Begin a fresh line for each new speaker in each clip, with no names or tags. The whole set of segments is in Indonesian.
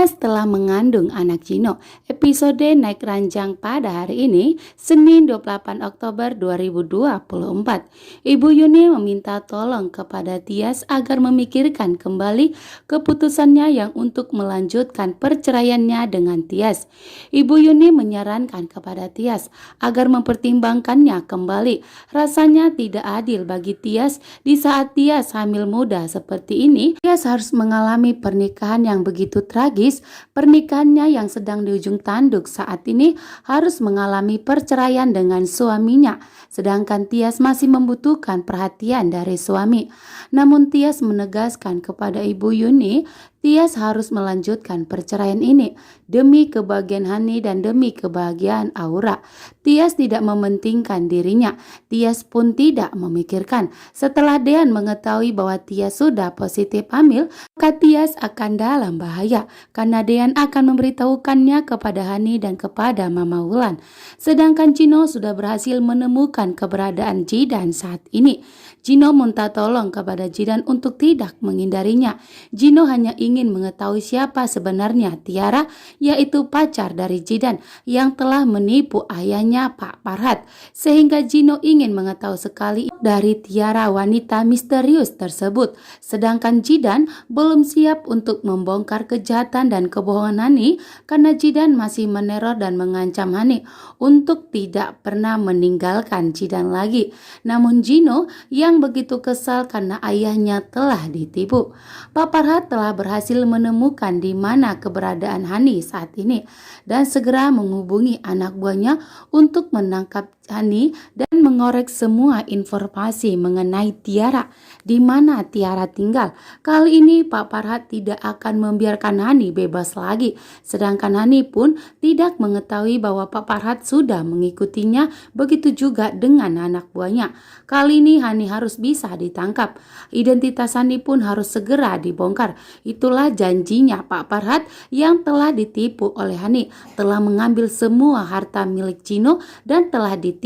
Tias telah mengandung anak Gino. Episode naik ranjang pada hari ini, Senin 28 Oktober 2024. Ibu Yuni meminta tolong kepada Tias agar memikirkan kembali keputusannya yang untuk melanjutkan perceraiannya dengan Tias. Ibu Yuni menyarankan kepada Tias agar mempertimbangkannya kembali. Rasanya tidak adil bagi Tias di saat Tias hamil muda seperti ini. Tias harus mengalami pernikahan yang begitu tragis. Pernikahannya yang sedang di ujung tanduk saat ini harus mengalami perceraian dengan suaminya, sedangkan Tias masih membutuhkan perhatian dari suami. Namun Tias menegaskan kepada Ibu Yuni, Tias harus melanjutkan perceraian ini demi kebahagiaan Hani dan demi kebahagiaan Aura. Tias tidak mementingkan dirinya. Tias pun tidak memikirkan. Setelah Dean mengetahui bahwa Tias sudah positif hamil, maka Tias akan dalam bahaya karena Dean akan memberitahukannya kepada Hani dan kepada Mama Wulan. Sedangkan Gino sudah berhasil menemukan keberadaan Jidan saat ini. Gino minta tolong kepada Jidan untuk tidak menghindarinya. Gino hanya ingin mengetahui siapa sebenarnya Tiara, yaitu pacar dari Jidan yang telah menipu ayahnya Pak Farhat. Sehingga Gino ingin mengetahui sekali dari Tiara wanita misterius tersebut. Sedangkan Jidan belum siap untuk membongkar kejahatan dan kebohongan Hani karena Jidan masih meneror dan mengancam Hani untuk tidak pernah meninggalkan Jidan lagi. Namun Gino yang begitu kesal karena ayahnya telah ditipu. Pak Farhat telah berhasil menemukan di mana keberadaan Hani saat ini dan segera menghubungi anak buahnya untuk menangkap Hani dan mengorek semua informasi mengenai Tiara, di mana Tiara tinggal. Kali ini Pak Farhat tidak akan membiarkan Hani bebas lagi, sedangkan Hani pun tidak mengetahui bahwa Pak Farhat sudah mengikutinya, begitu juga dengan anak buahnya. Kali ini Hani harus bisa ditangkap. Identitas Hani pun harus segera dibongkar. Itulah janjinya Pak Farhat yang telah ditipu oleh Hani, telah mengambil semua harta milik Gino dan telah ditipu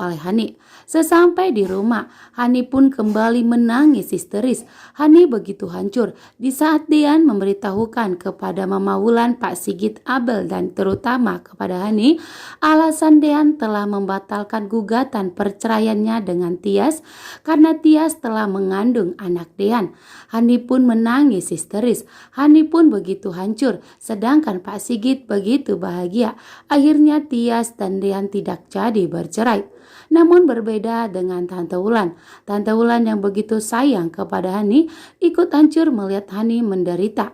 oleh Hani. Sesampai di rumah, Hani pun kembali menangis histeris. Hani begitu hancur di saat Dean memberitahukan kepada Mama Wulan, Pak Sigit, Abel dan terutama kepada Hani, alasan Dean telah membatalkan gugatan perceraiannya dengan Tias karena Tias telah mengandung anak Dean. Hani pun menangis histeris. Hani pun begitu hancur, sedangkan Pak Sigit begitu bahagia. Akhirnya Tias dan Dean tidak jadi bercerai. Namun berbeda dengan Tante Wulan. Tante Wulan yang begitu sayang kepada Hani ikut hancur melihat Hani menderita.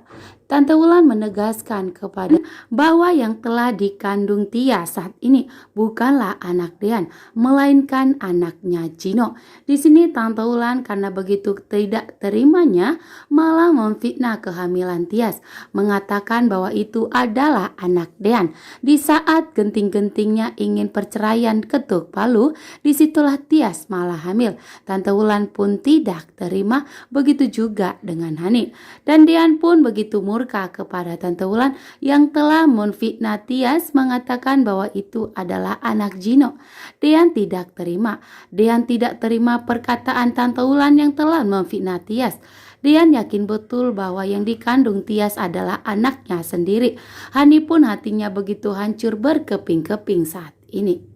Tante Wulan menegaskan kepada bahwa yang telah dikandung Tias saat ini bukanlah anak Dean, melainkan anaknya Gino. Di sini Tante Wulan karena begitu tidak terimanya malah memfitnah kehamilan Tias, mengatakan bahwa itu adalah anak Dean. Di saat genting-gentingnya ingin perceraian ketuk palu, disitulah Tias malah hamil. Tante Wulan pun tidak terima, begitu juga dengan Hani. Dan Dean pun begitu murka kepada Tante Wulan yang telah memfitnah Tias, mengatakan bahwa itu adalah anak Gino. Dean tidak terima. Dean tidak terima perkataan Tante Wulan yang telah memfitnah Tias. Dean yakin betul bahwa yang dikandung Tias adalah anaknya sendiri. Hani pun hatinya begitu hancur berkeping-keping saat ini.